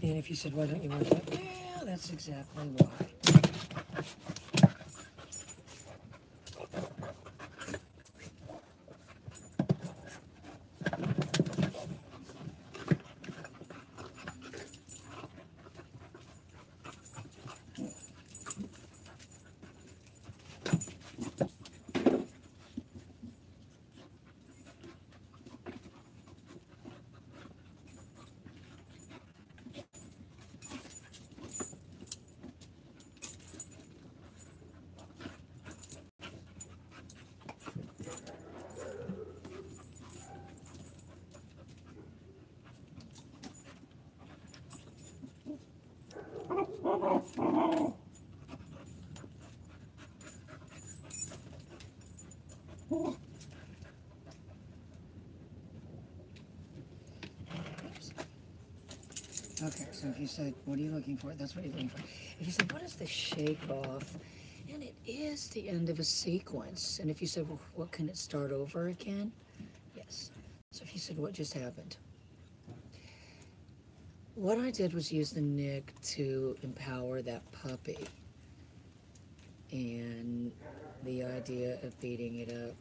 And if you said, why don't you want that? Yeah, that's exactly why. Okay, so if you said, what are you looking for? That's what you're looking for. If you said, what is the shake off? And it is the end of a sequence. And if you said, well, what can it start over again? Yes. So if you said, what just happened? What I did was use the nick to empower that puppy. And the idea of beating it up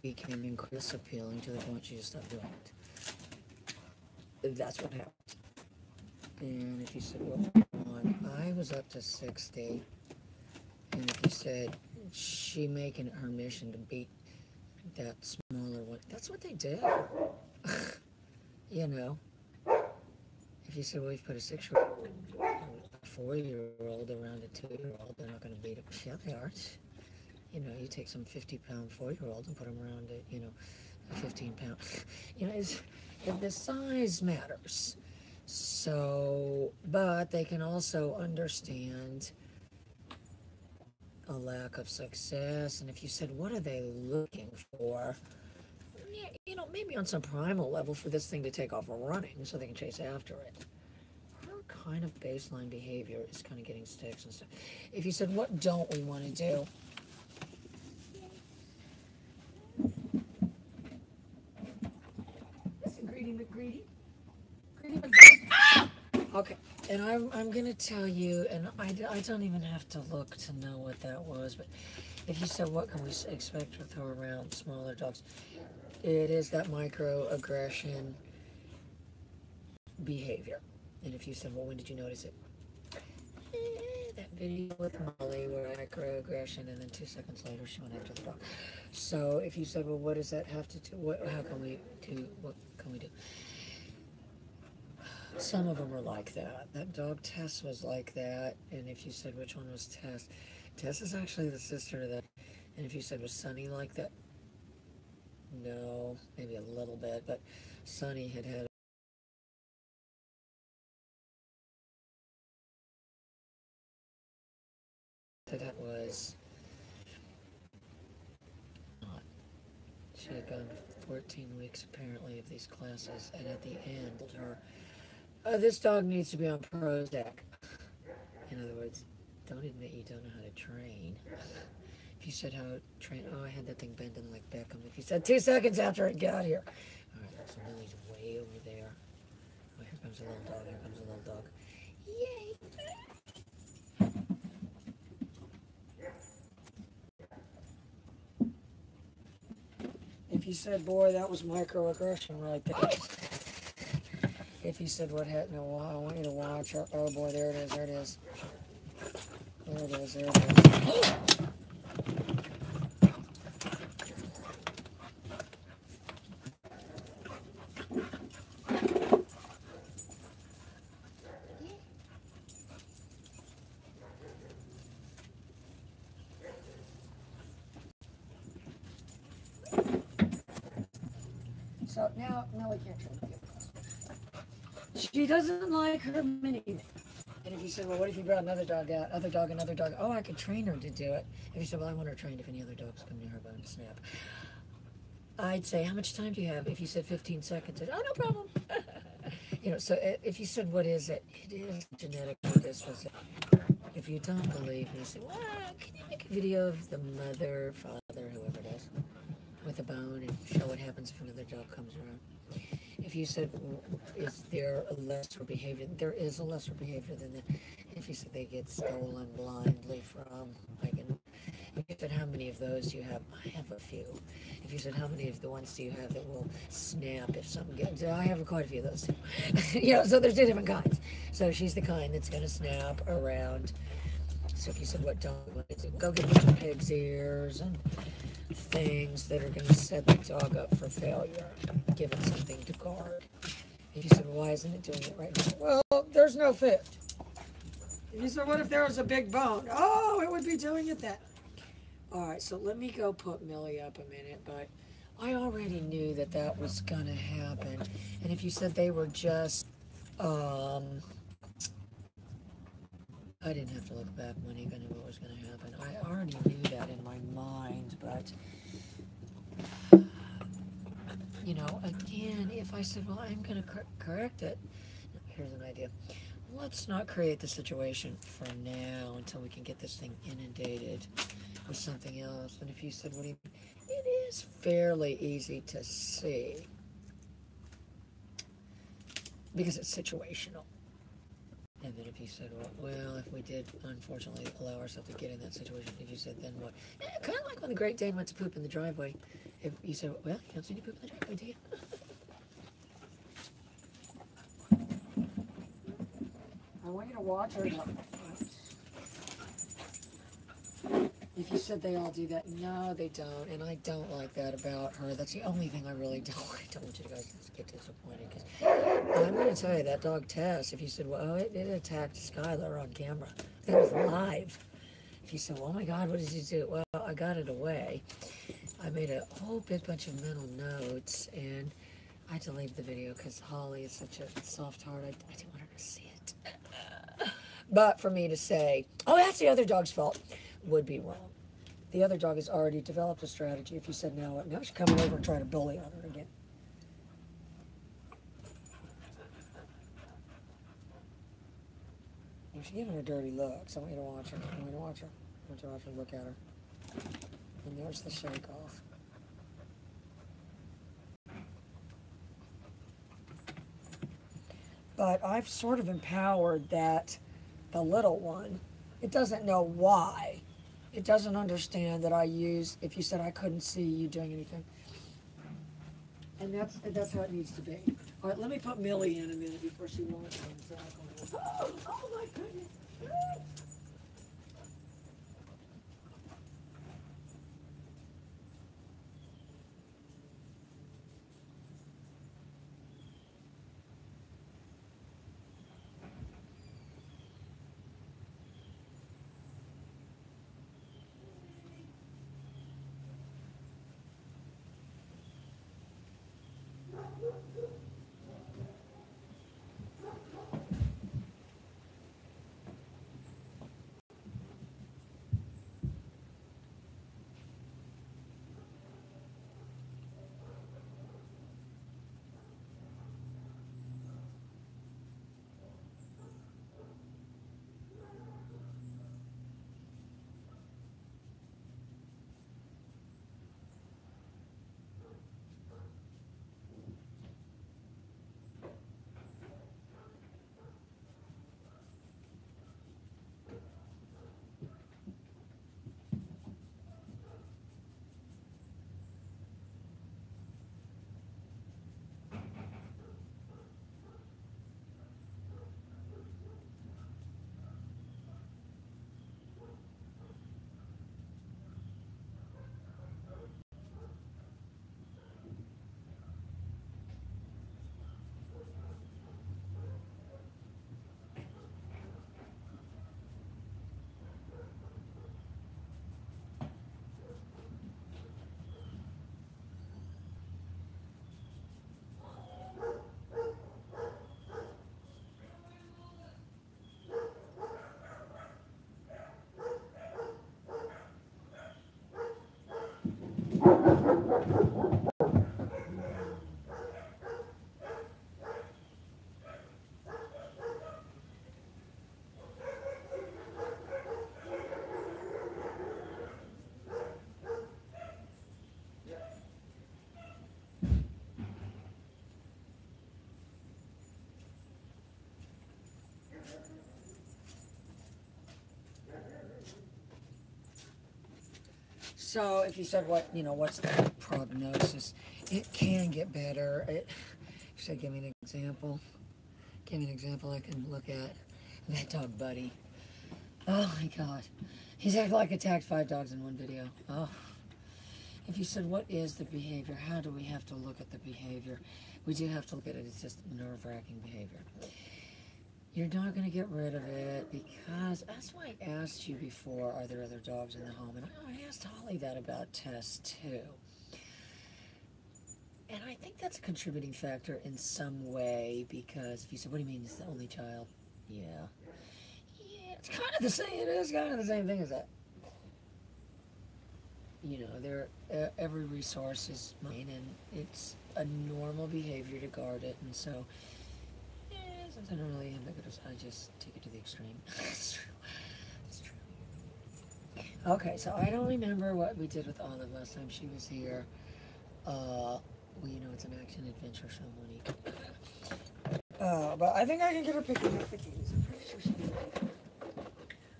became increasingly appealing to the point she just stopped doing it. That's what happened. And if you said, what on, I was up to 60. And if you said, she making it her mission to beat that smaller one, that's what they did. You know. If you said, well, you've put a 6-year-old, a 4-year-old around a 2-year-old, they're not going to beat it. Yeah, they are. You know, you take some 50-pound 4-year-old and put them around a, you know, a 15-pound. You know, the size matters. So, but they can also understand a lack of success. And if you said, what are they looking for? Yeah, you know, maybe on some primal level for this thing to take off running so they can chase after it. Her kind of baseline behavior is kind of getting sticks and stuff. If you said, what don't we want to do? Listen, Greedy McGreedy. Greedy McGreedy. Okay, and I'm going to tell you, and I don't even have to look to know what that was, but if you said, what can we expect with her around smaller dogs? It is that microaggression behavior. And if you said, well, when did you notice it? That video with Molly where microaggression, and then 2 seconds later she went after the dog. So if you said, well, what does that have to do? What can we do? Some of them are like that. That dog Tess was like that. And if you said, which one was Tess? Tess is actually the sister of that. And if you said, was Sunny like that? No, maybe a little bit, but Sunny had that was not. She had gone 14 weeks apparently of these classes, and at the end, her, this dog needs to be on Prozac. In other words, don't admit you don't know how to train. If you said how to train, oh, I had that thing bending like Beckham. If you said 2 seconds after it got here. All right, so Lily's way over there. Oh, here comes a little dog. Here comes a little dog. Yay! If you said, boy, that was microaggression right there. If you said, what happened, no, I want you to watch. Oh, boy, there it is. There it is. There it is. There it is. So now Nellie can't train with you. She doesn't like her mini. And if you said, well, what if you brought another dog out? Another dog. Oh, I could train her to do it. If you said, well, I want her trained if any other dogs come near her, bone snap. I'd say, how much time do you have? If you said 15 seconds, I'd, oh, no problem. You know, so if you said, what is it? It is genetically disposition. If you don't believe me, say, well, can you make a video of the mother, father, whoever it is, with a bone and show what happens if another dog comes around? if you said, is there a lesser behavior? There is a lesser behavior than that. If you said they get stolen blindly from, like, if you said how many of those you have, I have a few. If you said how many of the ones do you have that will snap if something gets, I have quite a few of those too. So there's two different kinds. So she's the kind that's going to snap around. So if you said what dog you want to do, go get a bunch of pig's ears and things that are going to set the dog up for failure. Give it something to guard. If you said, well, why isn't it doing it right now? Well, there's no fit. If you said, what if there was a big bone? Oh, it would be doing it then. All right, so let me go put Millie up a minute, but I already knew that that was going to happen. And if you said they were just, I didn't have to look back when I knew what was going to happen. I already knew that in my mind, but, again, if I said, well, I'm going to correct it, here's an idea. Let's not create the situation for now until we can get this thing inundated with something else. And if you said, what do you mean? It is fairly easy to see because it's situational. And then if you said, well, if we did unfortunately allow ourselves to get in that situation, if you said, then what? Kind of like when the Great Dane went to poop in the driveway. If you said, well, you don't see any poop in the driveway, do you? I want you to watch her. If you said they all do that, no, they don't, and I don't like that about her. That's the only thing I really don't. I don't want you guys to get disappointed, because I'm going to tell you, that dog Tess, if you said, well, it attacked Skylar on camera. It was live. If you said, well, oh my God, what did you do? Well, I got it away. I made a whole big bunch of mental notes, and I deleted the video because Holly is such a soft heart. I didn't want her to see it. But for me to say, oh, that's the other dog's fault, would be wrong. The other dog has already developed a strategy. If you said, now what? Now she's coming over and trying to bully on her again. Now she's giving her dirty looks. I want you to watch her. I want you to watch her. I want you to watch her, look at her. And there's the shake off. But I've sort of empowered that the little one, it doesn't know why. It doesn't understand that I use, if you said I couldn't see you doing anything. And that's how it needs to be. All right, let me put Millie in a minute before she wants to. Oh my goodness. So if you said what's the prognosis, it can get better. You said give me an example. Give me an example I can look at. That dog, Buddy. Oh my God, he's acted like attacked 5 dogs in one video. Oh. If you said what is the behavior, how do we have to look at the behavior? We do have to look at it. It's just nerve-wracking behavior. You're not going to get rid of it because that's why I asked you before, are there other dogs in the home? And I asked Holly that about Tess too. And I think that's a contributing factor in some way because if you said, what do you mean it's the only child? Yeah. Yeah, it's kind of the same. It is kind of the same thing as that. You know, every resource is mine and it's a normal behavior to guard it. And so, since I don't really have that good, I just take it to the extreme. It's true. It's true. Okay, so I don't remember what we did with Olive last time she was here. Well, you know, it's an action adventure show, Monique. But I think I can get her picking up the keys. I'm pretty sure she can.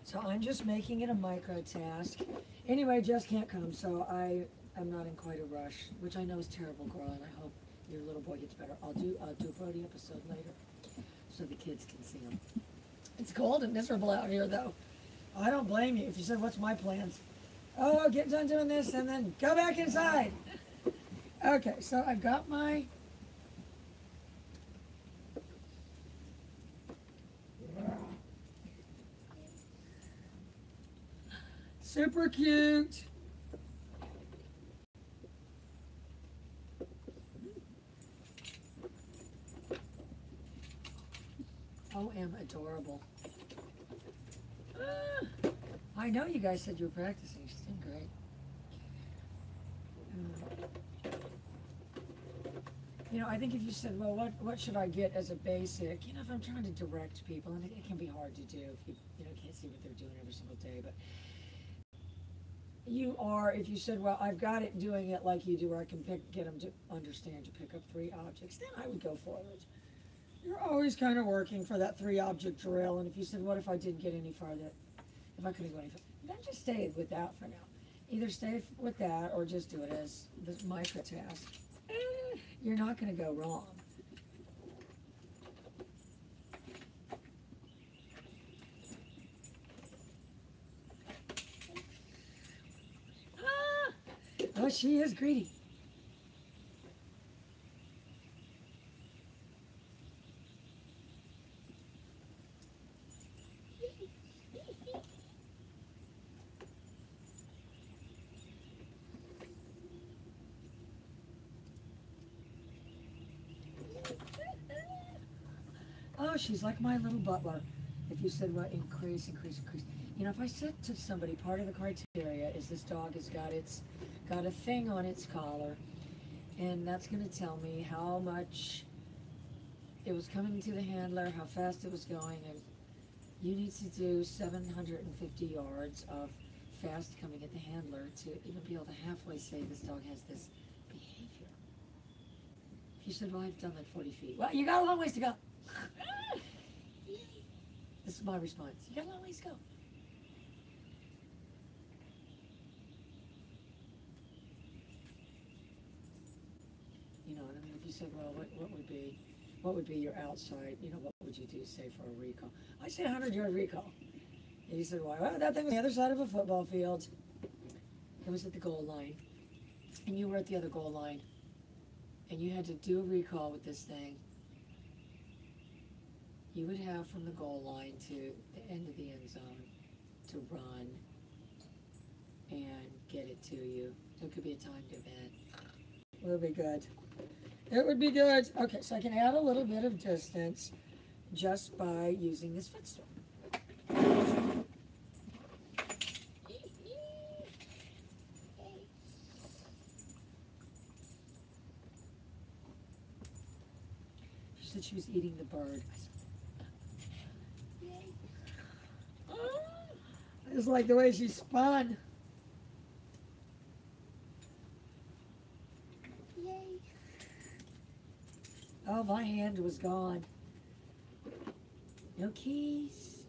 So I'm just making it a micro task. Anyway, Jess can't come, so I'm not in quite a rush, which I know is terrible, girl, and I hope your little boy gets better. I'll do a Brody episode later so the kids can see him. It's cold and miserable out here, though. I don't blame you if you said, what's my plans? Oh, get done doing this and then go back inside. Okay, so I've got my... Super cute. Oh, am adorable. I know you guys said you were practicing. She's doing great. You know, I think if you said, well, what should I get as a basic? You know, if I'm trying to direct people, and it can be hard to do if you can't see what they're doing every single day, but you are, if you said, well, I've got it doing it like you do, where I can get them to understand to pick up 3 objects, then I would go forward. You're always kind of working for that 3-object drill, and if you said, what if I didn't get any farther? If I couldn't go any farther, then just stay with that for now. Either stay with that or just do it as this micro task. You're not going to go wrong. Oh, she is greedy. Oh, she's like my little butler. If you said, well, increase. You know, if I said to somebody, part of the criteria is this dog has got a thing on its collar, and that's going to tell me how much it was coming to the handler, how fast it was going, and you need to do 750 yards of fast coming at the handler to even be able to halfway say this dog has this behavior. If you said, well, I've done like 40 feet. Well, you got a long ways to go. This is my response. You got a long ways to go. You know, and I mean, if you said, well, what would be your outside, you know, what would you do, say, for a recall? I say 100-yard recall. And you said, well, that thing was on the other side of a football field. It was at the goal line. And you were at the other goal line. And you had to do a recall with this thing. You would have from the goal line to the end of the end zone to run and get it to you. It could be a timed event. It would be good. It would be good. Okay, so I can add a little bit of distance just by using this footstool. She said she was eating the bird. I just like the way she spun. Yay. Oh, my hand was gone. No keys.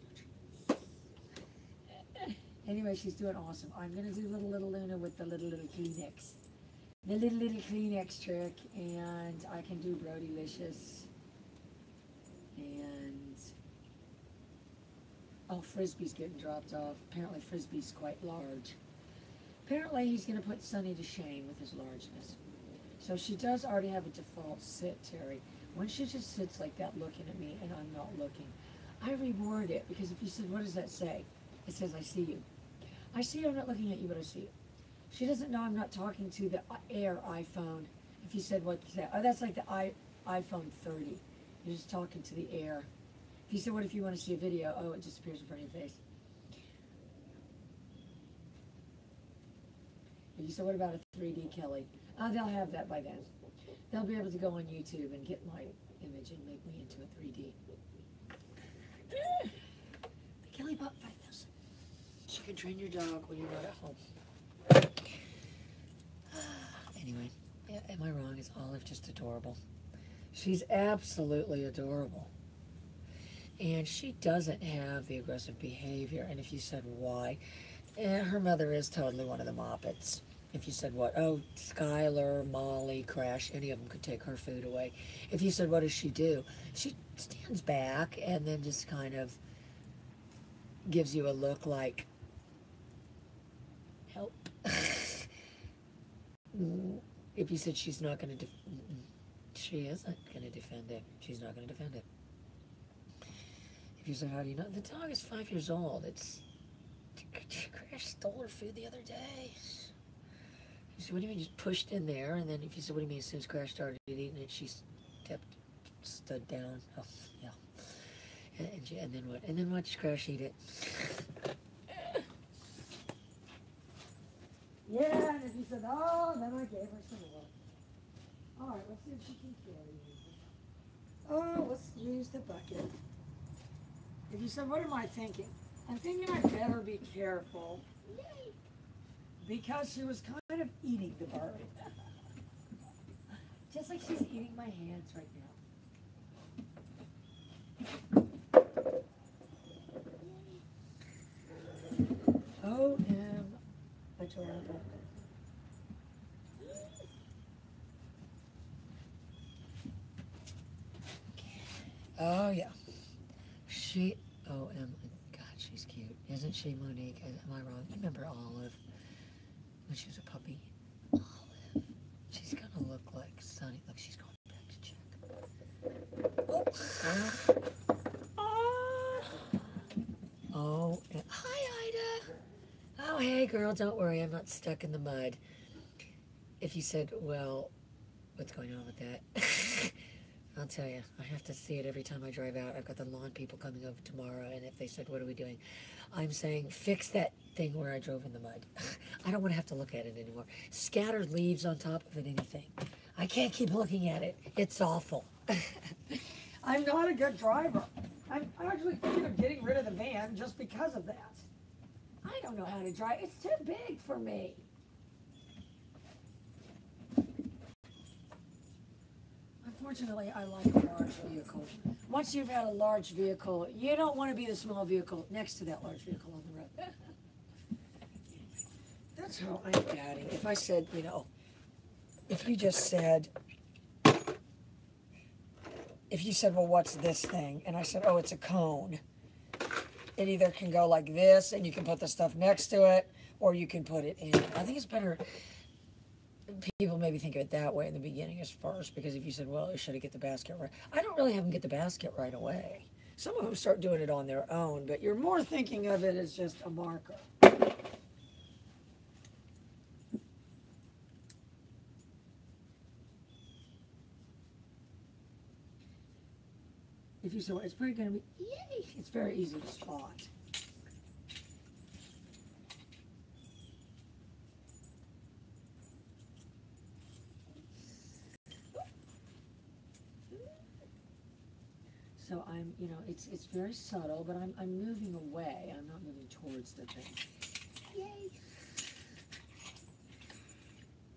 Anyway, she's doing awesome. I'm going to do little Luna with the little Kleenex. The little Kleenex trick, and I can do Brodylicious. And, oh, Frisbee's getting dropped off. Apparently Frisbee's quite large. Apparently he's going to put Sonny to shame with his largeness. So she does already have a default sit, Terry. When she just sits like that looking at me and I'm not looking, I reward it, because if you said, what does that say? It says, I see you. I see you, I'm not looking at you, but I see you. She doesn't know I'm not talking to the Air iPhone. If you said, what's that? Oh, that's like the iPhone 30. You're just talking to the Air. If you said, what if you want to see a video? Oh, it just appears in front of your face. If you said, what about a 3D Kelly? Oh, they'll have that by then. They'll be able to go on YouTube and get my image and make me into a 3D. The Kelly bought 5,000. You can train your dog when you're not at home. Anyway, am I wrong? Is Olive just adorable? She's absolutely adorable. And she doesn't have the aggressive behavior. And if you said why, her mother is totally one of the Moppets. If you said what, oh, Skylar, Molly, Crash, any of them could take her food away. If you said, what does she do? She stands back and then just kind of gives you a look like, help. If you said she's not going to, she isn't going to defend it. She's not going to defend it. If you said, how do you know? The dog is 5 years old. Crash stole her food the other day. You said, what do you mean, just pushed in there? And then if you said, what do you mean, as soon as Crash started eating it, she stood down. Oh, yeah. And then what? And then watch Crash eat it. Yeah, and if you said, oh, then I gave her some more. All right, let's see if she can carry it. Oh, let's use the bucket. If you said, what am I thinking? I'm thinking I better be careful. Yay! Because she was kind of eating the bird. Just like she's eating my hands right now. Oh, adorable. Oh, yeah. God, she's cute. Isn't she, Monique? Am I wrong? You remember Olive? When she was a puppy? Olive. She's going to look like Sunny. Look, she's going back to check. Oh, hi, Ida. Oh, hey, girl, don't worry. I'm not stuck in the mud. If you said, well, what's going on with that? I'll tell you, I have to see it every time I drive out. I've got the lawn people coming over tomorrow, and if they said, what are we doing? I'm saying, fix that thing where I drove in the mud. I don't want to have to look at it anymore. Scattered leaves on top of it, anything. I can't keep looking at it. It's awful. I'm not a good driver. I'm actually thinking of getting rid of the van just because of that. I don't know how to drive. It's too big for me. Unfortunately, I like a large vehicle. Once you've had a large vehicle, you don't want to be the small vehicle next to that large vehicle on the road. That's how I'm adding. If I said, you know, if you just said, if you said, well, what's this thing? And I said, oh, it's a cone. It either can go like this, and you can put the stuff next to it, or you can put it in. I think it's better. People maybe think of it that way in the beginning as first, because if you said, well, should I get the basket right? I don't really have them get the basket right away. Some of them start doing it on their own, but you're more thinking of it as just a marker. If you saw it, it's pretty going to be, yay, it's very easy to spot. So I'm, you know, it's very subtle, but I'm moving away. I'm not moving towards the thing. Yay!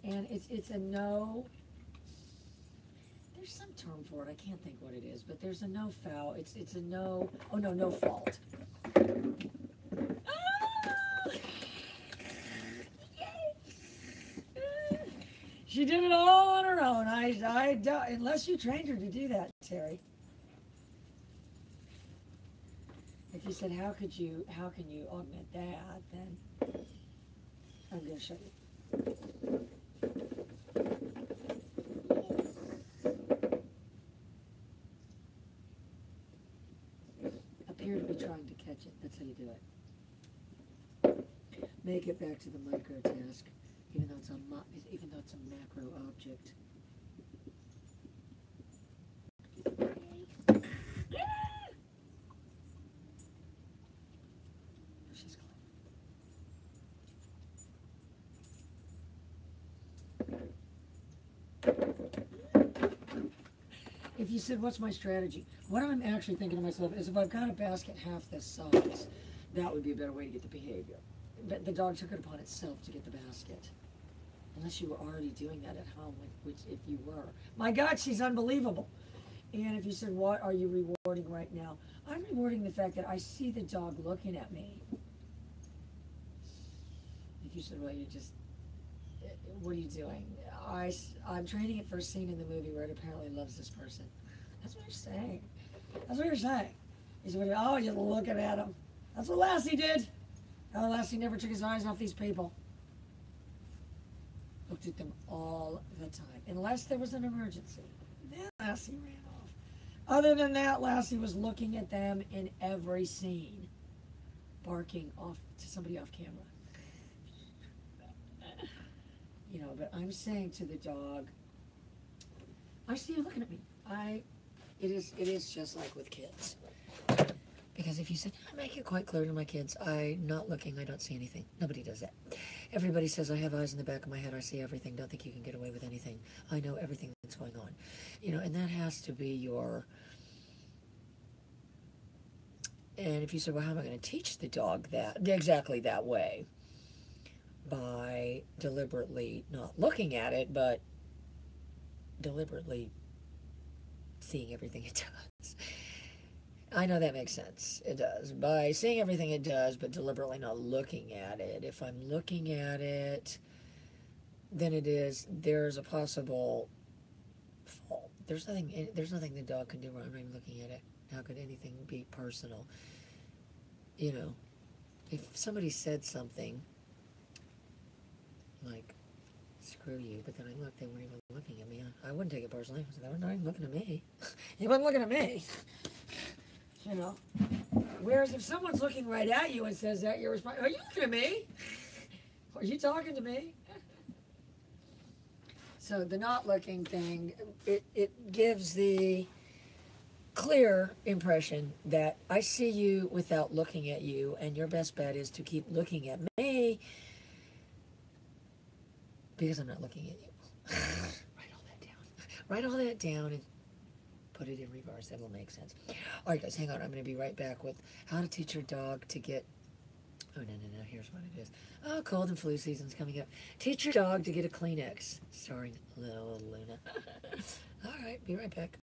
And it's a no. There's some term for it. I can't think what it is, but there's a no foul. It's a no. Oh no, no fault. Ah! She did it all on her own. I don't, unless you trained her to do that, Terry. If you said, how can you augment that, then I'm going to show you. Appear to be trying to catch it. That's how you do it. Make it back to the micro task, even though it's a macro object. She's clever. If you said, what's my strategy? What I'm actually thinking to myself is, if I've got a basket half this size, that would be a better way to get the behavior. But the dog took it upon itself to get the basket. Unless you were already doing that at home, which if you were. My God, she's unbelievable. And if you said, what are you rewarding right now? I'm rewarding the fact that I see the dog looking at me. If you said, well, what are you doing? I'm training it for a scene in the movie where it apparently loves this person. That's what you're saying. That's what you're saying. You said, oh, you're looking at him. That's what Lassie did. Oh, Lassie never took his eyes off these people. Looked at them all the time, unless there was an emergency. Then Lassie ran off. Other than that, Lassie was looking at them in every scene, barking off to somebody off camera. You know, but I'm saying to the dog, I see you looking at me. It is just like with kids. Because if you said, I make it quite clear to my kids, I'm not looking, I don't see anything. Nobody does that. Everybody says, I have eyes in the back of my head, I see everything, don't think you can get away with anything. I know everything that's going on. You know, and that has to be your... And if you said, well, how am I going to teach the dog that, exactly that way? By deliberately not looking at it, but deliberately seeing everything it does. I know that makes sense. It does. By seeing everything it does, but deliberately not looking at it. If I'm looking at it, then there's a possible fault. There's nothing the dog can do where I'm not even looking at it. How could anything be personal? You know, if somebody said something like, screw you, but then I looked, they weren't even looking at me. I wouldn't take it personally. They were not even looking at me. He wasn't looking at me. You know. Whereas if someone's looking right at you and says that, you're responding, are you looking at me? Are you talking to me? So the not looking thing, it gives the clear impression that I see you without looking at you, and your best bet is to keep looking at me because I'm not looking at you. Write all that down. Write all that down and put it in reverse. That'll make sense. All right, guys, hang on. I'm going to be right back with how to teach your dog to get... Oh, no. Here's what it is. Oh, cold and flu season's coming up. Teach your dog to get a Kleenex, starring little Luna. All right, be right back.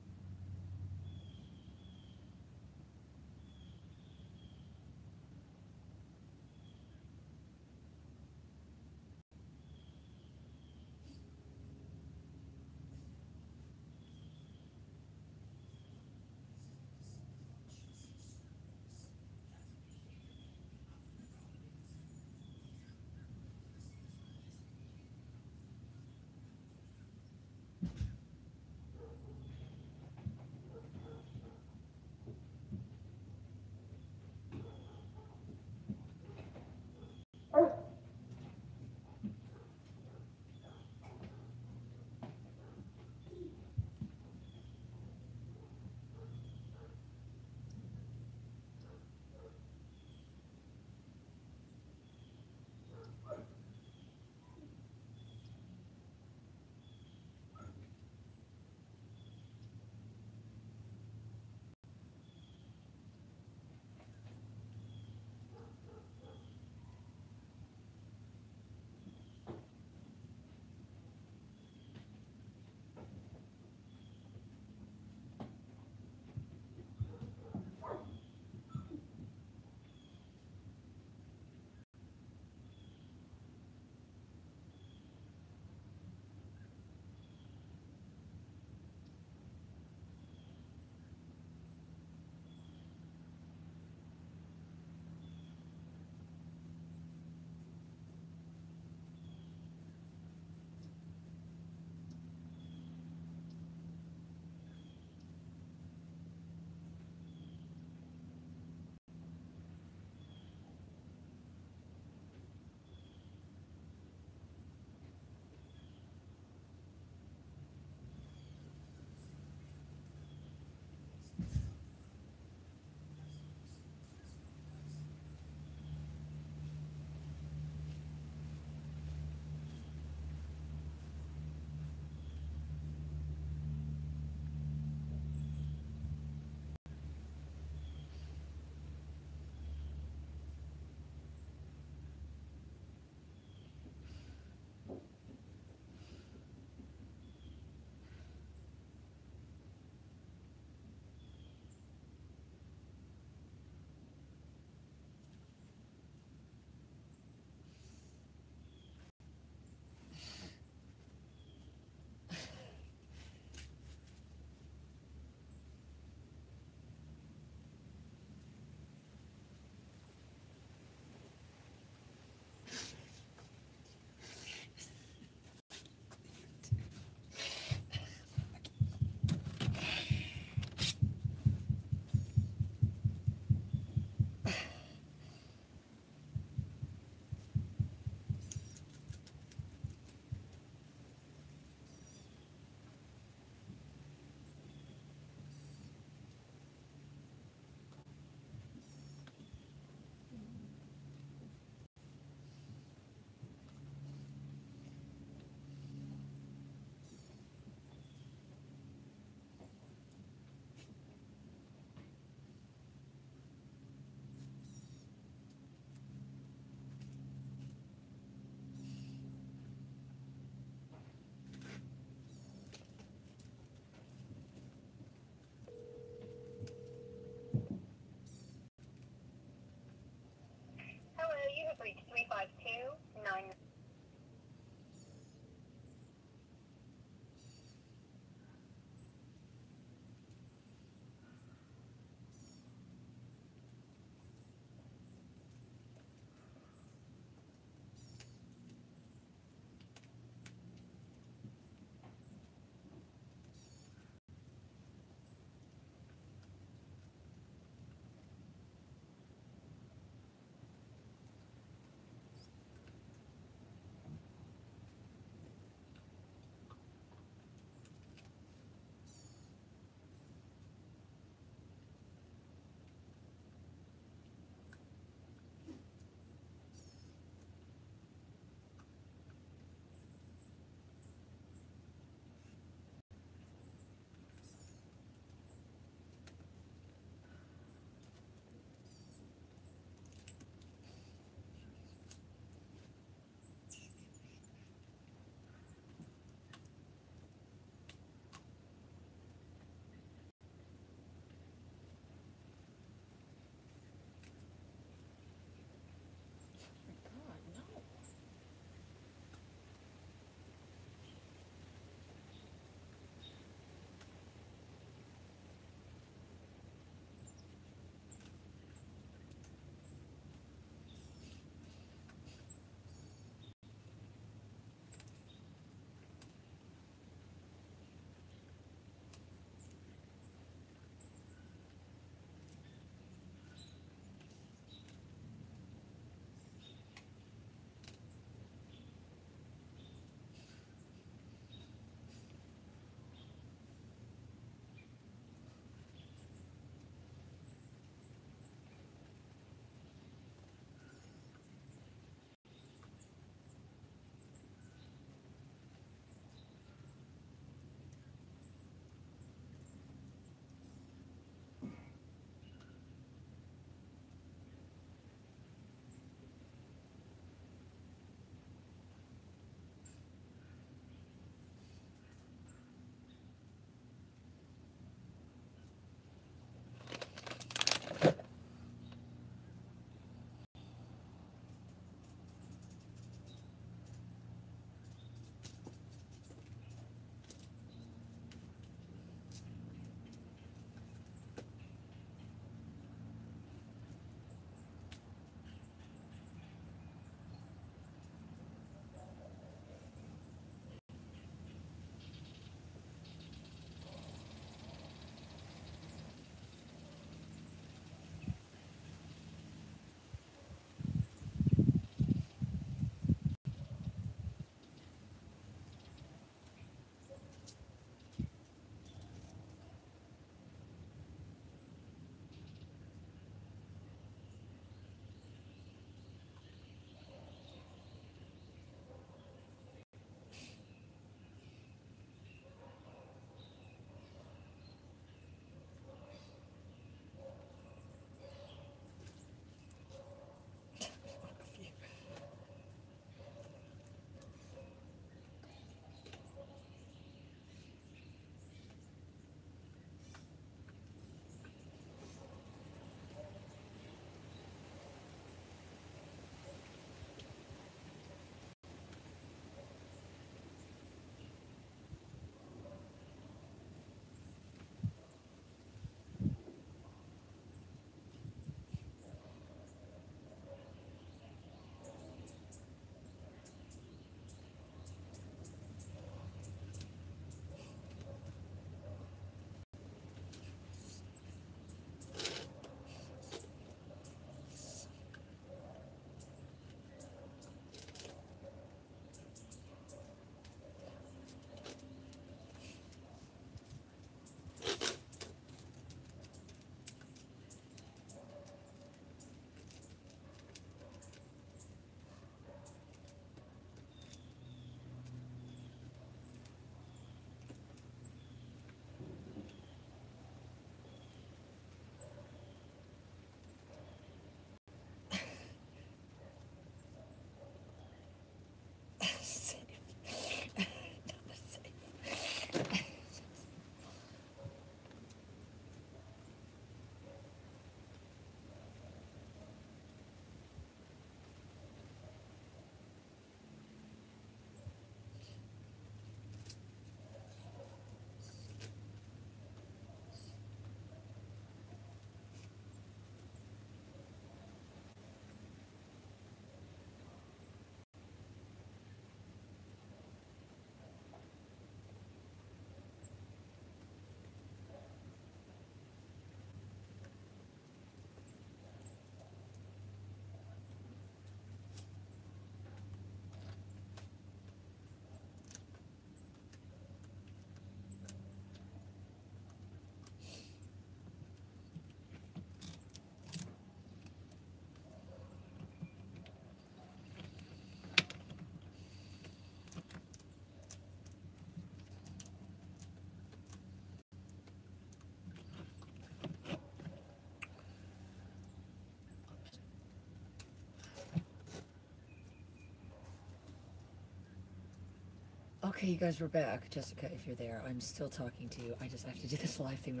Okay, you guys, we're back. Jessica, if you're there, I'm still talking to you. I just have to do this live thing.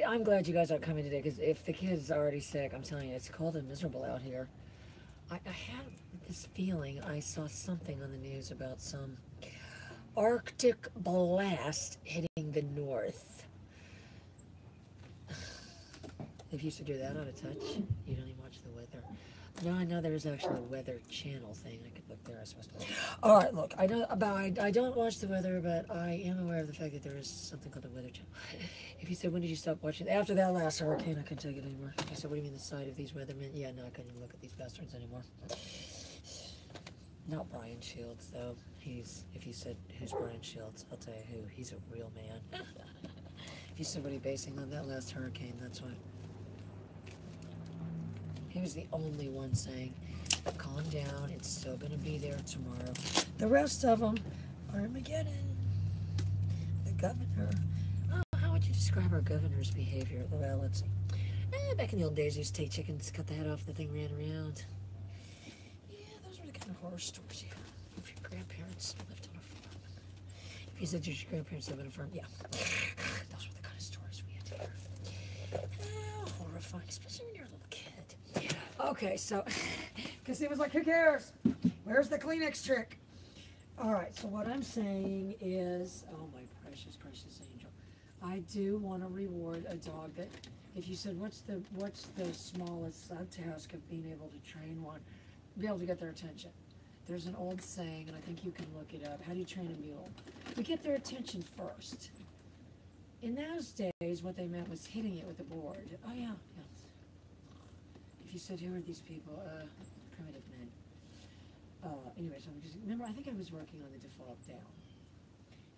I'm glad you guys aren't coming today, because if the kid's already sick, I'm telling you, it's cold and miserable out here. I have this feeling I saw something on the news about some Arctic blast hitting the north. If you used to do that on a touch, you don't even watch the weather. No, I know there's actually a weather channel thing. I could look there, I suppose. All right, look, I know about. I don't watch the weather, but I am aware of the fact that there is something called a weather channel. If you said, when did you stop watching? After that last hurricane, I couldn't take it anymore. I said, what do you mean the side of these weathermen? Yeah, no, I couldn't even look at these bastards anymore. Not Brian Shields, though. If you said, who's Brian Shields, I'll tell you who. He's a real man. If you said, what are you basing on that last hurricane, that's what. He was the only one saying, calm down, it's still going to be there tomorrow. The rest of them, Armageddon. The governor. Oh, how would you describe our governor's behavior? Well, let's see. Back in the old days, he used to take chickens, cut the head off, the thing ran around. Yeah, those were the kind of horror stories you had. If your grandparents lived on a farm. If you said your grandparents lived on a farm, yeah. Those were the kind of stories we had to hear. Horrifying, especially when you're a little kid. Okay, so, because he was like, who cares? Where's the Kleenex trick? All right, so what I'm saying is, oh my precious, precious angel, I do want to reward a dog that, if you said, what's the smallest task of being able to train one, be able to get their attention? There's an old saying, and I think you can look it up. How do you train a mule? We get their attention first. In those days, what they meant was hitting it with a board. Oh yeah, yeah. If you said, who are these people? Primitive men. Anyway, so remember, I think I was working on the default down.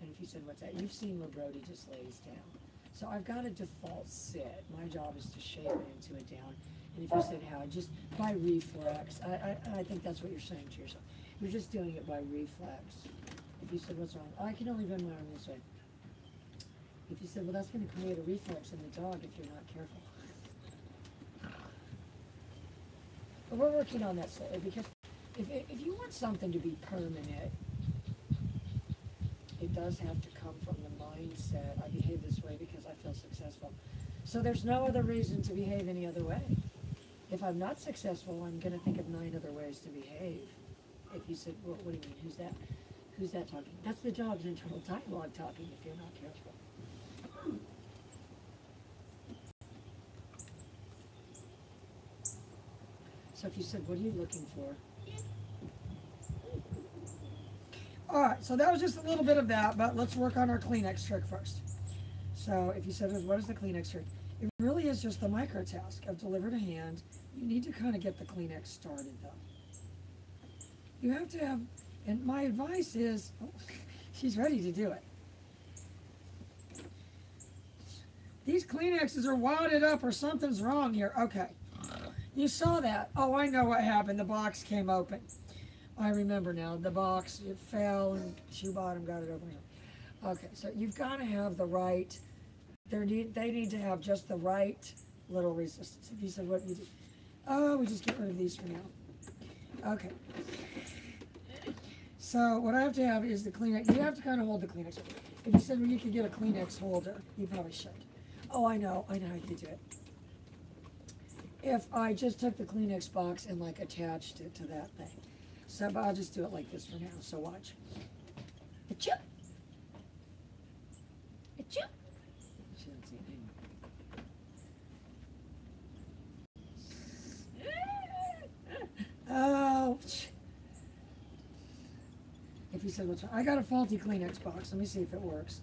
And if you said, what's that? You've seen where Brody just lays down. So I've got a default sit. My job is to shape it into a down. And if you said how, just by reflex. I think that's what you're saying to yourself. You're just doing it by reflex. If you said, what's wrong? I can only bend my arm this way. If you said, well, that's going to create a reflex in the dog if you're not careful. But we're working on that slowly, because if you want something to be permanent, it does have to come from the mindset, I behave this way because I feel successful. So there's no other reason to behave any other way. If I'm not successful, I'm going to think of 9 other ways to behave. If you said, well, what do you mean, who's that? Who's that talking? That's the dog's internal dialogue talking if you're not careful. So if you said, what are you looking for? All right, so that was just a little bit of that, but let's work on our Kleenex trick first. So if you said, what is the Kleenex trick? It really is just the micro task of deliver to hand. You need to kind of get the Kleenex started, though. You have to have, and my advice is, oh, she's ready to do it. These Kleenexes are wadded up or something's wrong here. Okay. You saw that. Oh, I know what happened. The box came open. I remember now. The box, it fell and shoe bottom got it open. Okay, so you've got to have the right, they need to have just the right little resistance. If you said, what do you do? Oh, we just get rid of these for now. Okay. So what I have to have is the Kleenex. You have to kind of hold the Kleenex. If you said, well, you could get a Kleenex holder, you probably should. Oh, I know how you do it. If I just took the Kleenex box and like attached it to that thing. So, but I'll just do it like this for now, so watch. Achoo! Achoo! She doesn't see anything. Oh! If you said, what's wrong? I got a faulty Kleenex box. Let me see if it works.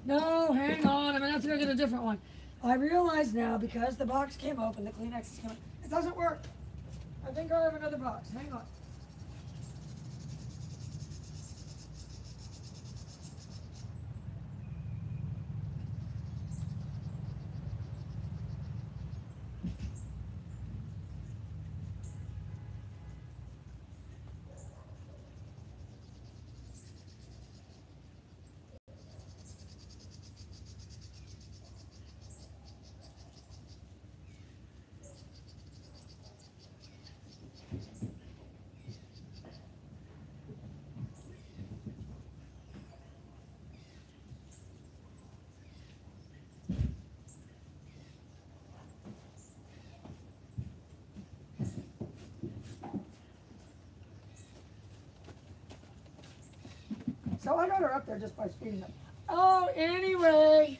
No, hang on. I'm going to have to go get a different one. I realize now, because the box came open, the Kleenex is coming. It doesn't work. I think I have another box. Hang on. So I got her up there just by speeding up. Oh, anyway.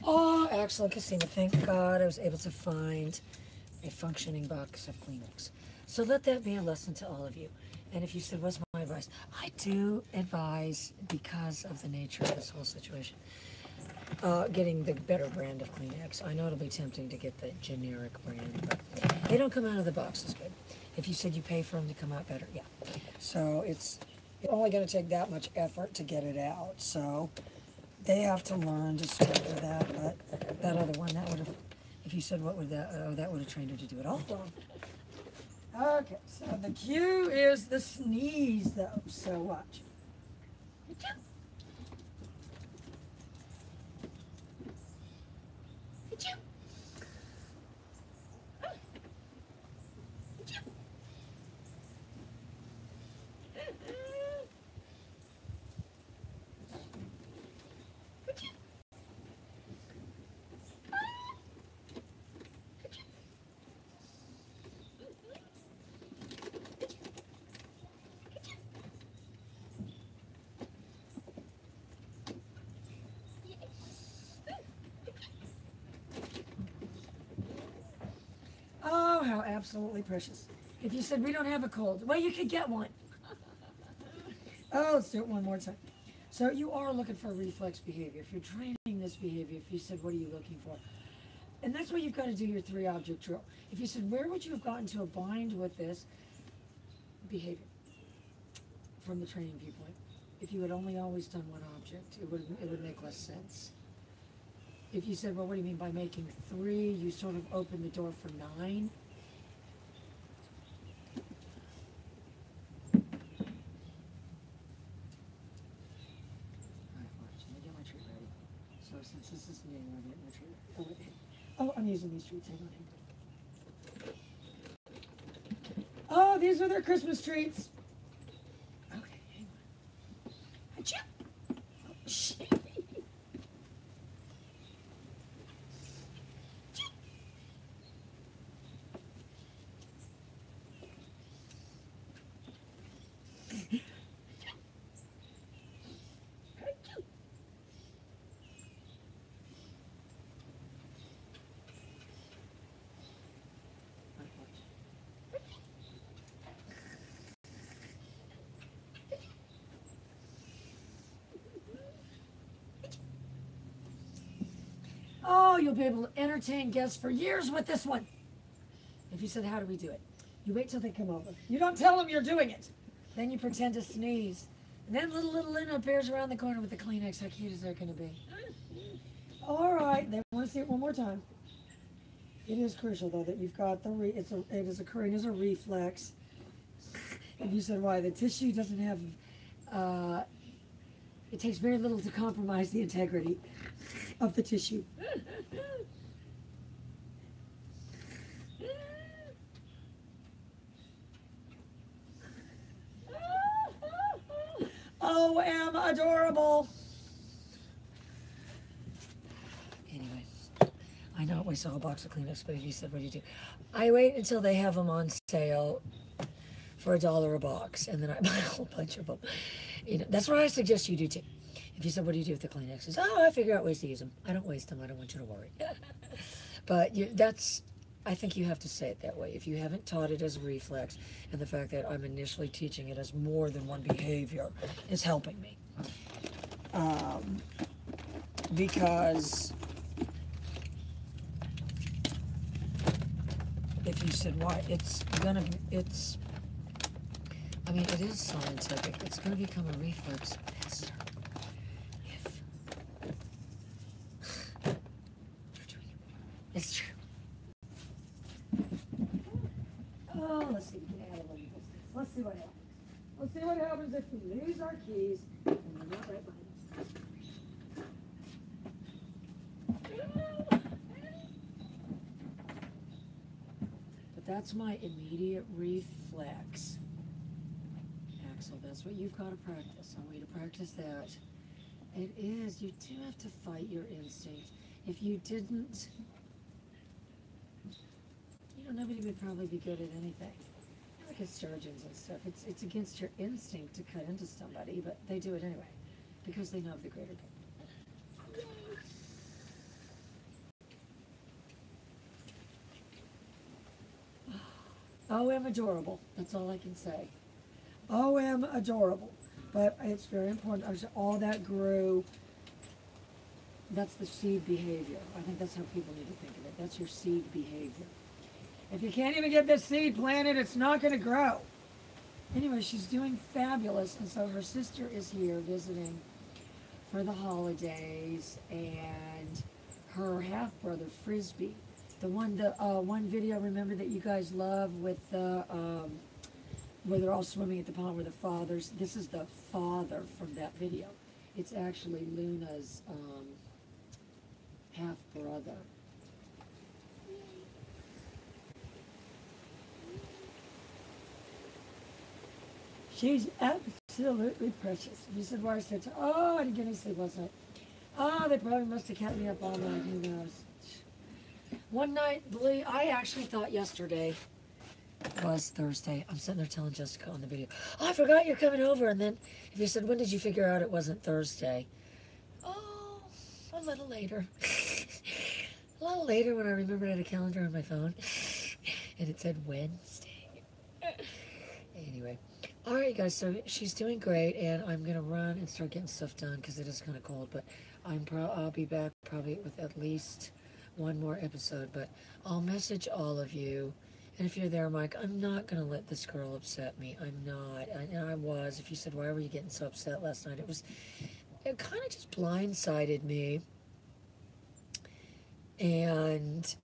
Oh, excellent, Casina. Thank God I was able to find a functioning box of Kleenex. So let that be a lesson to all of you. And if you said, what's my advice? I do advise, because of the nature of this whole situation, getting the better brand of Kleenex. I know it'll be tempting to get the generic brand, but they don't come out of the box as good. If you said you pay for them to come out better, yeah. So it's only going to take that much effort to get it out. So they have to learn to stick with that. But that other one, that would have, if you said what would that, oh, that would have trained her to do it all wrong. Okay, so the cue is the sneeze, though. So watch. Oh, how absolutely precious. If you said we don't have a cold, well, you could get one. Oh, let's do it one more time. So you are looking for reflex behavior. If you're training this behavior, if you said, what are you looking for? And that's why you've got to do your 3-object drill. If you said, where would you have gotten to a bind with this behavior from the training viewpoint? If you had only always done one object, it would make less sense. If you said, well, what do you mean by making 3? You sort of open the door for 9. So since this is new, I'm getting my treat. Oh, I'm using these treats. Hang on. Oh, these are their Christmas treats. Okay, hang on. Achoo! Oh, shit. Oh, you'll be able to entertain guests for years with this one. If you said, how do we do it? You wait till they come over. You don't tell them you're doing it. Then you pretend to sneeze. And then little Lena appears around the corner with the Kleenex. How cute is that going to be? All right, they want to see it one more time. It is crucial, though, that you've got the, it is occurring as a reflex. If you said why, the tissue doesn't have, it takes very little to compromise the integrity of the tissue. Oh, am adorable. Anyway, I know we saw a box of Kleenex, but you said, what do you do? I wait until they have them on sale for $1 a box, and then I buy a whole bunch of them. You know, that's what I suggest you do too. If you said, what do you do with the Kleenexes? Oh, I figure out ways to use them. I don't waste them. I don't want you to worry. But I think you have to say it that way. If you haven't taught it as a reflex, and the fact that I'm initially teaching it as more than one behavior is helping me. Because if you said why, it is scientific. It's going to become a reflex faster. It's true. Oh, let's see. We can add a little distance. Let's see what happens. Let's see what happens if we lose our keys and we're not right behind us. But that's my immediate reflex. Axel, that's what you've got to practice. I want you to practice that. It is. You do have to fight your instinct. If you didn't, nobody would probably be good at anything. Like as surgeons and stuff, it's against your instinct to cut into somebody, but they do it anyway. because they know of the greater good. OM adorable. That's all I can say. OM adorable. But it's very important. All that grew, that's the seed behavior. I think that's how people need to think of it. That's your seed behavior. If you can't even get this seed planted, it's not going to grow. Anyway, she's doing fabulous. And so her sister is here visiting for the holidays. And her half-brother, Frisbee, the one video, remember, that you guys love with the, where they're all swimming at the pond where the fathers, this is the father from that video. It's actually Luna's half-brother. She's absolutely precious. You said, why is it? Oh, I didn't get any sleep last night. Oh, they probably must have kept me up all night. Who knows? One night, I actually thought yesterday was Thursday. I'm sitting there telling Jessica on the video, oh, I forgot you're coming over. And then if you said, when did you figure out it wasn't Thursday? Oh, a little later. A little later when I remembered I had a calendar on my phone. And it said Wednesday. Anyway. All right, guys, so she's doing great, and I'm going to run and start getting stuff done because it is kind of cold, but I'll be back probably with at least one more episode, but I'll message all of you, and if you're there, Mike, I'm not going to let this girl upset me. I'm not. I was. If you said, why were you getting so upset last night? It kind of just blindsided me, and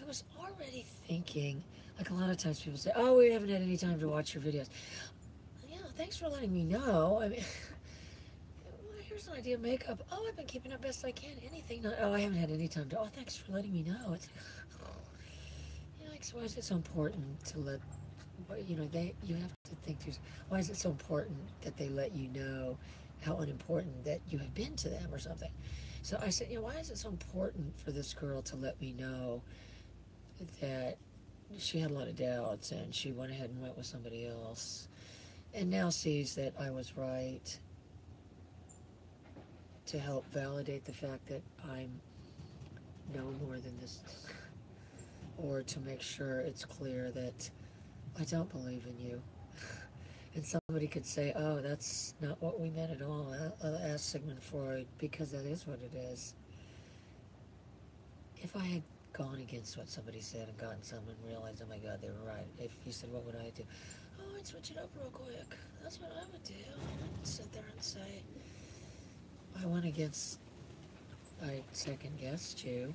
I was already thinking, like a lot of times people say, oh, we haven't had any time to watch your videos. Yeah, thanks for letting me know. I mean, well, here's an idea of makeup. Oh, I've been keeping up best I can. Anything. Not, oh, I haven't had any time to. Oh, thanks for letting me know. It's, yeah, like, so why is it so important to let, you know, you have to think, why is it so important that they let you know how unimportant that you have been to them or something? So I said, you know, why is it so important for this girl to let me know that she had a lot of doubts and she went ahead and went with somebody else and now sees that I was right, to help validate the fact that I'm no more than this, or to make sure it's clear that I don't believe in you. And somebody could say, oh, that's not what we meant at all. Ask Sigmund Freud, because that is what it is. If I had gone against what somebody said and gotten some and realized, oh my God, they were right. If you said, what would I do? Oh, I'd switch it up real quick. That's what I would do. I wouldn't sit there and say, I went against, I second guessed you.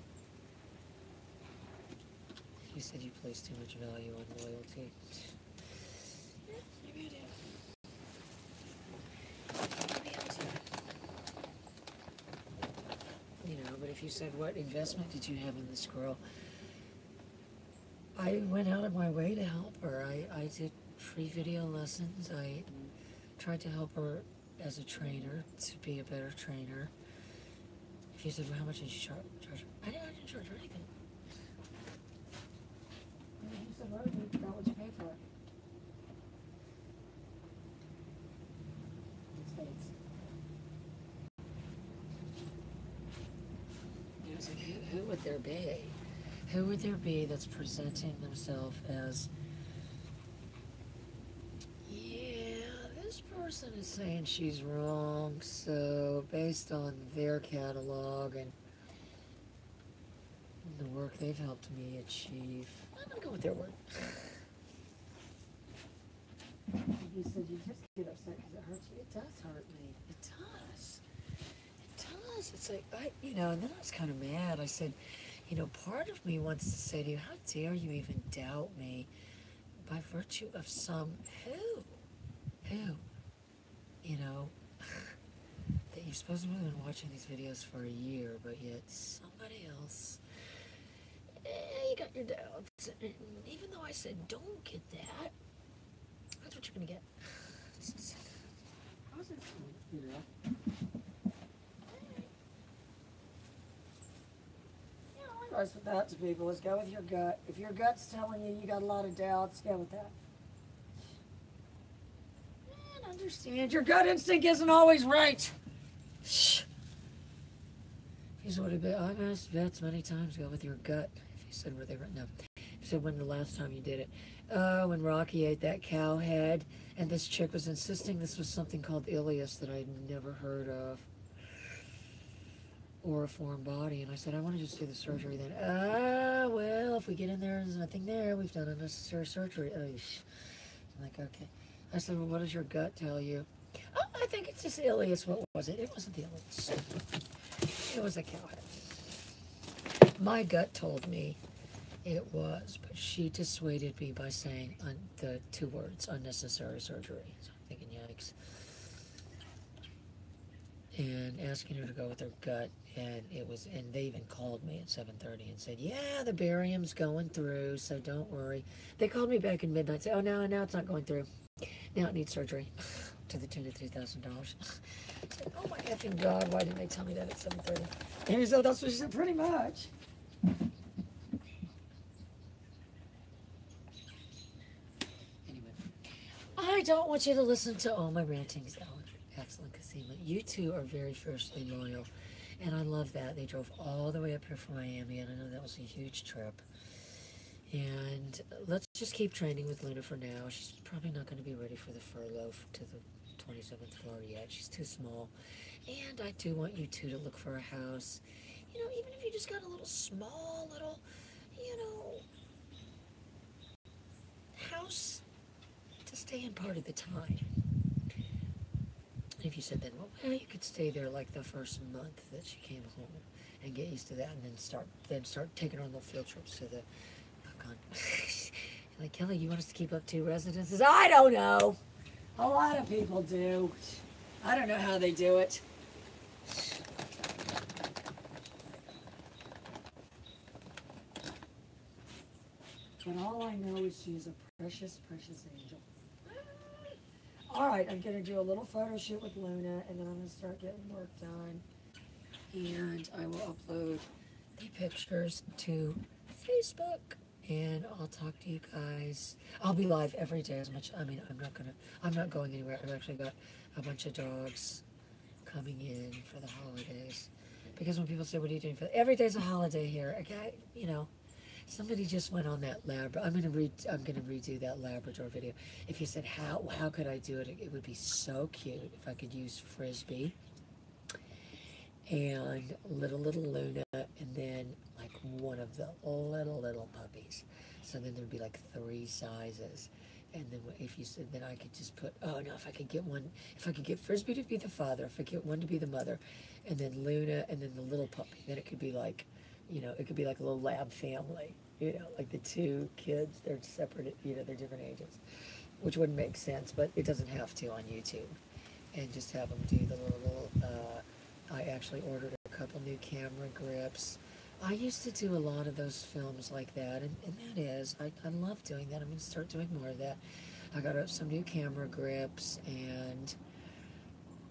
You said you placed too much value on loyalty. Yeah, maybe I do. You know, but if you said, what investment did you have in this girl? I went out of my way to help her. I did free video lessons. I tried to help her as a trainer to be a better trainer. If you said, well, how much did you charge her? I didn't charge her anything. You said, well, you got what you paid for it. It's like, who would there be? Who would there be that's presenting themselves as, yeah, this person is saying she's wrong, so based on their catalog and the work they've helped me achieve, I'm going to go with their word. You said you just get upset because it hurts you. It does hurt me. It does. It does. It's like, and then I was kind of mad. I said, part of me wants to say to you, how dare you even doubt me by virtue of some, who, that you've supposedly been watching these videos for a year, but yet somebody else, you got your doubts. And even though I said, don't get that, that's what you're going to get. How's it going? Advice with that to people is go with your gut. If your gut's telling you you got a lot of doubts, go with that. And understand. Your gut instinct isn't always right. Shh. Here's what I've asked vets many times. Go with your gut. If you said where they were, no. If you said when the last time you did it. When Rocky ate that cow head, and this chick was insisting this was something called ileus that I'd never heard of, or a foreign body, and I said I want to just do the surgery then. Well, if we get in there and there's nothing there, we've done unnecessary surgery. I'm like, okay. I said, well, what does your gut tell you? Oh, I think it's just ileus. What was it? It wasn't the ileus. It was a cow head. My gut told me it was, but she dissuaded me by saying the two words, unnecessary surgery. So I'm thinking, yikes. And asking her to go with her gut, and they even called me at 7:30 and said, yeah, the barium's going through, so don't worry. They called me back in midnight, said, oh, no, it's not going through. Now it needs surgery to the tune of $3,000. I said, oh my effing God, why didn't they tell me that at 7:30? And he said, that's what she said, pretty much. Anyway, I don't want you to listen to all my rantings, Ellen. Excellent Casima. You two are very fiercely loyal, and I love that. They drove all the way up here from Miami, and I know that was a huge trip. And let's just keep training with Luna for now. She's probably not going to be ready for the furlough to the 27th floor yet. She's too small. And I do want you two to look for a house. You know, even if you just got a little small, house to stay in part of the time. And if you said then, well, you could stay there like the first month that she came home and get used to that, and then start taking her on little field trips to the like, Kelly, you want us to keep up 2 residences? I don't know. A lot of people do. I don't know how they do it. But all I know is she is a precious, precious angel. All right, I'm going to do a little photo shoot with Luna, and then I'm going to start getting work done. And I will upload the pictures to Facebook. And I'll talk to you guys. I'll be live every day as much. I'm not going anywhere. I've actually got a bunch of dogs coming in for the holidays. Because when people say, what are you doing for every day's a holiday here. Okay, somebody just went on that Labrador. I'm gonna redo that Labrador video. If you said how could I do it? It would be so cute if I could use Frisbee and little Luna, and then like one of the little puppies. So then there'd be like 3 sizes. And then if you said, then I could just put, if I could get Frisbee to be the father, if I get one to be the mother, and then Luna, and then the little puppy, then it could be like, it could be like a little lab family, like the 2 kids, they're separate, they're different ages, which wouldn't make sense, but it doesn't have to on YouTube. And just have them do the little I actually ordered a couple new camera grips. I used to do a lot of those films like that, and I love doing that. I'm going to start doing more of that. I got some new camera grips, and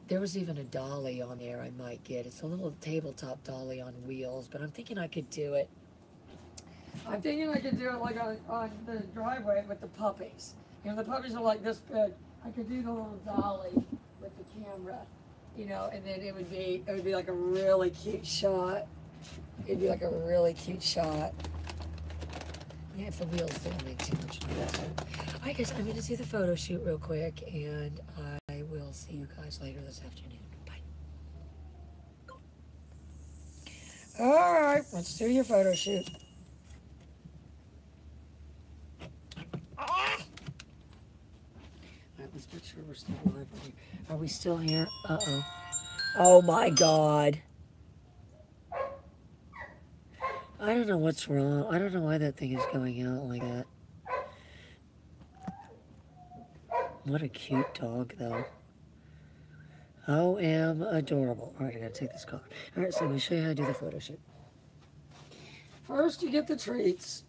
there was even a dolly on there I might get. It's a little tabletop dolly on wheels, but I'm thinking I could do it. I'm thinking I could do it like on the driveway with the puppies. The puppies are like this big. I could do the little dolly with the camera. And then it would be like a really cute shot. It'd be like a really cute shot. Yeah, if the wheels didn't make too much noise. All right, guys, I'm going to do the photo shoot real quick, and I will see you guys later this afternoon. Bye. All right, let's do your photo shoot. All right, let's make sure we're still live. Are we still here? Uh-oh. Oh, my God. I don't know what's wrong. I don't know why that thing is going out like that. What a cute dog, though. Oh, am adorable. All right, I gotta take this call. All right, so let me show you how to do the photo shoot. First, you get the treats.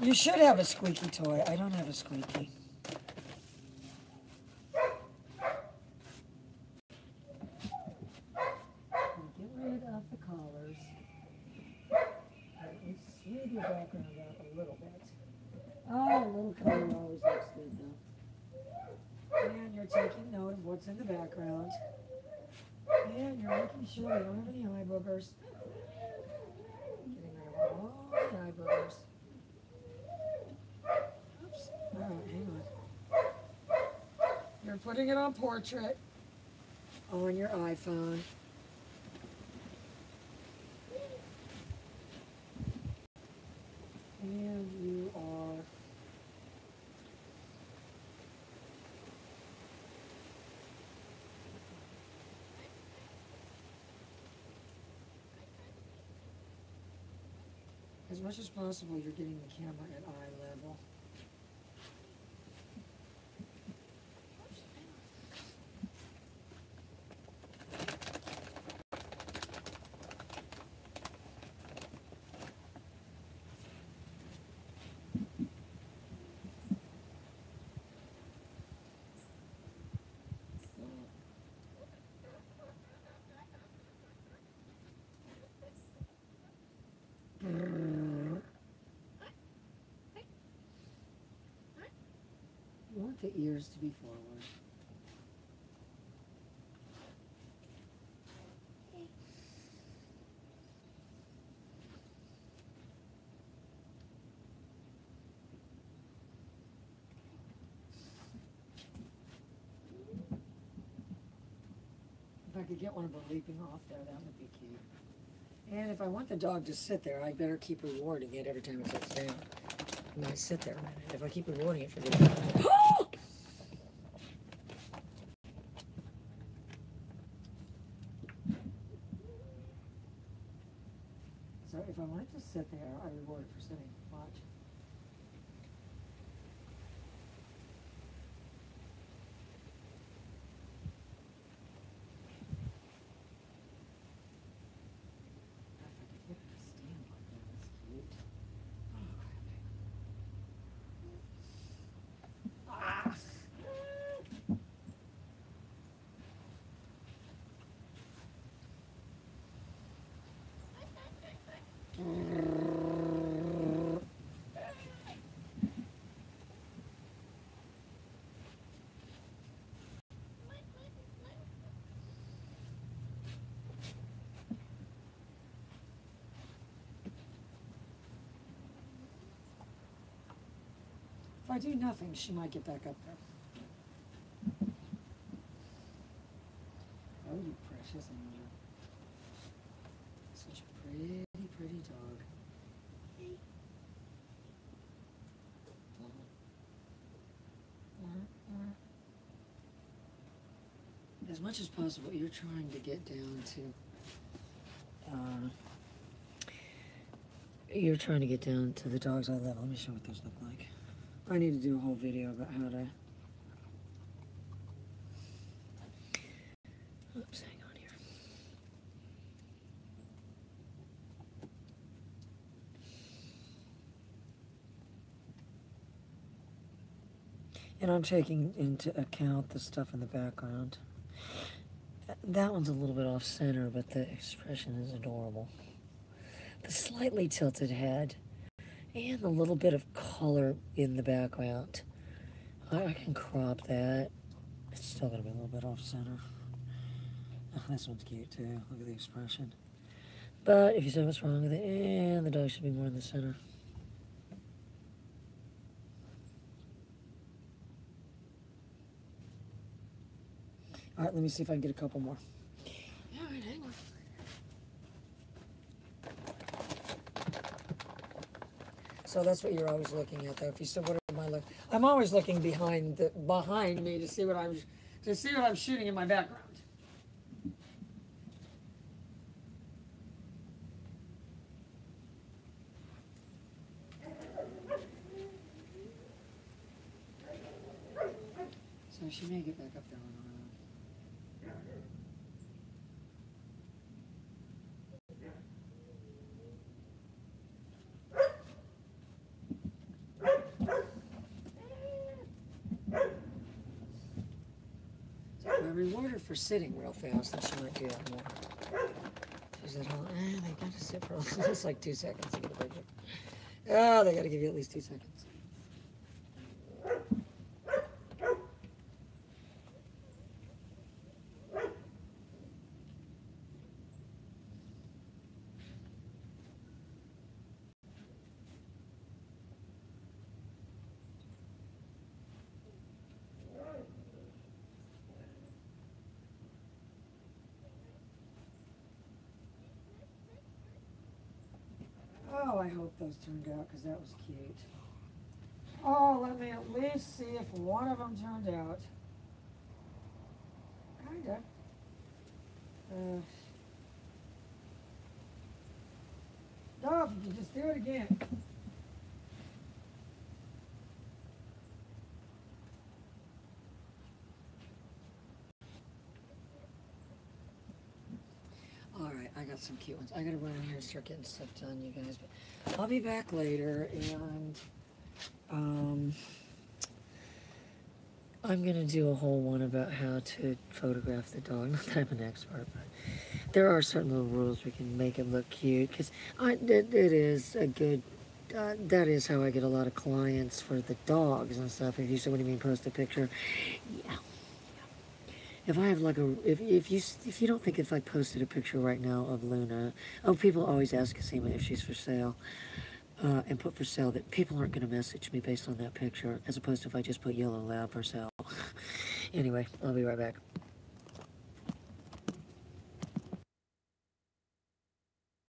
You should have a squeaky toy. I don't have a squeaky. Get rid of the collars. Smooth your background out a little bit. Oh, a little color always looks good, though. And you're taking note of what's in the background. And you're making sure you don't have any eye boogers. Getting rid of all the eye boogers. Oops. Alright, hang on. You're putting it on portrait on your iPhone. And you are as much as possible, you're getting the camera at eye level. You want the ears to be forward. If I could get one of them leaping off there, that would be cute. And if I want the dog to sit there, I better keep rewarding it every time it sits down. It might sit there a minute. If I keep rewarding it for the So if I want it to sit there, I reward it for sitting. Watch. If I could get it to stand like that, that's cute. Oh, crap. Ah! If I do nothing, she might get back up there. Oh, you precious angel. Such a pretty, pretty dog. As much as possible, you're trying to get down to the dog's eye level. Let me show what those look like. I need to do a whole video about how to. Oops, hang on here. And I'm taking into account the stuff in the background. That one's a little bit off center, but the expression is adorable. The slightly tilted head and the little bit of color in the background. I can crop that. It's still going to be a little bit off center. Oh, this one's cute too. Look at the expression. But if you say what's wrong with it, and the dog should be more in the center. All right, let me see if I can get a couple more. All right, hang on. So that's what you're always looking at, though. If you said, "What am I looking?" I'm always looking behind me to see what I'm shooting in my background. So she may get back up there on her own. So if I reward her for sitting real fast, then she might do that more. She said, "Oh, they got to sit for it's like 2 seconds to get a picture." Oh, they got to give you at least 2 seconds. I hope those turned out because that was cute. Oh, let me at least see if one of them turned out. Kinda. Dolph, you can just do it again. Alright, I got some cute ones. I gotta run in here and start getting stuff done, you guys. But I'll be back later, and I'm gonna do a whole one about how to photograph the dog. Not that I'm an expert, but there are certain little rules we can make it look cute. Because it is a good. That is how I get a lot of clients for the dogs and stuff. If you say, "What do you mean, post a picture?" Yeah. If I have like if you don't think if I posted a picture right now of Luna, oh, people always ask Casima if she's for sale, and put for sale, that people aren't going to message me based on that picture, as opposed to if I just put Yellow Lab for sale. Anyway, I'll be right back.